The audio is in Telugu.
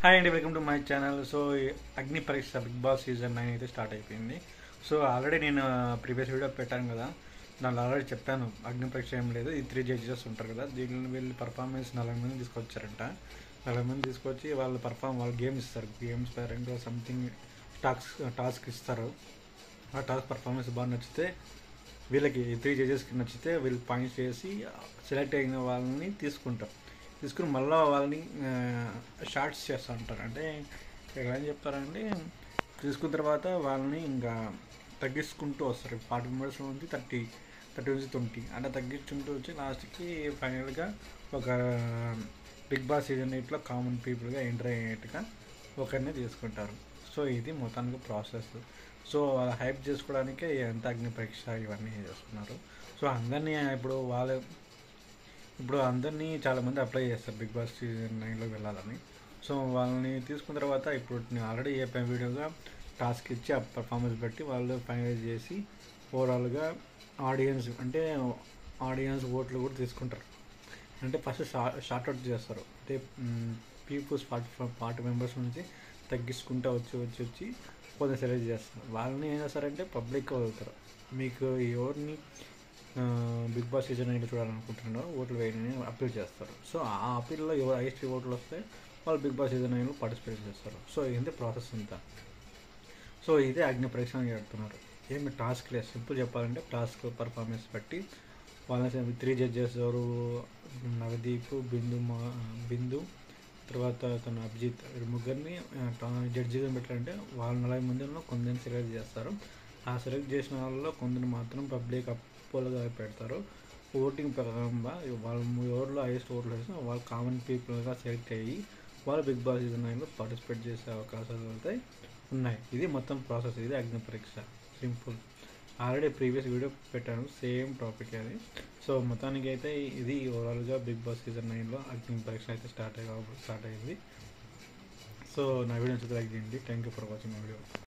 హాయ్ అండి, welcome to my channel. So అగ్ని పరీక్ష బిగ్ బాస్ సీజన్ 9 అయితే స్టార్ట్ అయిపోయింది. సో ఆల్రెడీ నేను ప్రీవియస్ వీడియో పెట్టాను కదా, దాంట్లో ఆల్రెడీ చెప్పాను అగ్ని పరీక్ష ఏం లేదు. ఈ 3 జడ్జెస్ ఉంటారు కదా, దీనిని వీళ్ళు పర్ఫార్మెన్స్ 40 మంది తీసుకొచ్చారంట. 40 మంది తీసుకొచ్చి వాళ్ళు గేమ్ ఇస్తారు. గేమ్స్ పరంగా సంథింగ్ టాస్క్ ఇస్తారు. ఆ టాస్క్ పర్ఫార్మెన్స్ బాగా నచ్చితే వీళ్ళకి 3 జడ్జెస్కి నచ్చితే వీళ్ళు పాయింట్స్ వేసి సెలెక్ట్ అయిన వాళ్ళని తీసుకుని మళ్ళీ వాళ్ళని షార్ట్స్ చేస్తూ ఉంటారు. అంటే ఇక్కడ ఏం చెప్తారంటే, తీసుకున్న తర్వాత వాళ్ళని ఇంకా తగ్గించుకుంటూ వస్తారు. 40 మెంబర్స్ నుంచి 30 నుంచి 20 అంటే తగ్గించుకుంటూ వచ్చి లాస్ట్కి ఫైనల్గా ఒక బిగ్ బాస్ సీజన్ 8లో కామన్ పీపుల్గా ఎంటర్ అయ్యేట్టుగా ఒకరిని తీసుకుంటారు. సో ఇది మొత్తానికి ప్రాసెస్. సో వాళ్ళ హైప్ చేసుకోవడానికే ఎంత అగ్ని పరీక్ష ఇవన్నీ చేస్తున్నారు. సో అందరినీ ఇప్పుడు అందరినీ చాలామంది అప్లై చేస్తారు బిగ్ బాస్ సీజన్ 9లో వెళ్ళాలని. సో వాళ్ళని తీసుకున్న తర్వాత ఇప్పుడు నేను ఆల్రెడీ చెప్పిన వీడియోగా టాస్క్ ఇచ్చి ఆ పర్ఫార్మెన్స్ బట్టి వాళ్ళు ఫైనలైజ్ చేసి ఓవరాల్గా ఆడియన్స్ ఓట్లు కూడా తీసుకుంటారు. అంటే ఫస్ట్ షార్ట్అవుట్ చేస్తారు. అంటే పీపుల్స్ 40 మెంబర్స్ నుంచి తగ్గించుకుంటూ వచ్చి కొంచెం సెలెక్ట్ చేస్తారు. వాళ్ళని ఏం చేస్తారంటే పబ్లిక్గా వదులుతారు. మీకు ఎవరిని బిగ్ బాస్ సీజన్ 9 చూడాలనుకుంటున్నారో ఓట్లు వేయని అప్పీల్ చేస్తారు. సో ఆ అప్పీల్లో ఎవరు హైయెస్ట్ ఓట్లు వస్తే వాళ్ళు బిగ్ బాస్ సీజన్ 9లో పార్టిసిపేట్ చేస్తారు. సో ఇదే ప్రాసెస్ అంతా. సో ఇదే అగ్ని పరీక్ష అని చెప్తున్నారు. ఏమి టాస్క్ లేదు, సింపుల్ చెప్పాలంటే టాస్క్ పర్ఫార్మెన్స్ బట్టి వాళ్ళని 3 జడ్జెస్ ఎవరు, నవదీప్, బిందు తర్వాత తన అభిజిత్, ముగ్గురిని జడ్జిగా పెట్టారంటే వాళ్ళ 40 మందిలో కొందరిని సెలెక్ట్ చేస్తారు. ఆ సెలెక్ట్ చేసిన వాళ్ళలో కొందరిని మాత్రం పబ్లిక్ అప్పులుగా పెడతారు. ఓటింగ్ ప్రకారంగా వాళ్ళు ఎవరిలో హైయెస్ట్ ఓట్లు వేస్తే వాళ్ళు కామన్ పీపుల్గా సెలెక్ట్ అయ్యి వాళ్ళు బిగ్ బాస్ సీజన్ 9లో పార్టిసిపేట్ చేసే అవకాశాలు అయితే ఉన్నాయి. ఇది మొత్తం ప్రాసెస్. ఇది అగ్ని పరీక్ష, సింపుల్. ఆల్రెడీ ప్రీవియస్ వీడియో పెట్టాను, సేమ్ టాపిక్ అది. సో మొత్తానికి అయితే ఇది ఓవరాల్గా బిగ్ బాస్ సీజన్ 9లో అగ్ని పరీక్ష అయితే స్టార్ట్ అయింది. సో నా వీడియోని లైక్ చేయండి. Thank you for watching my video.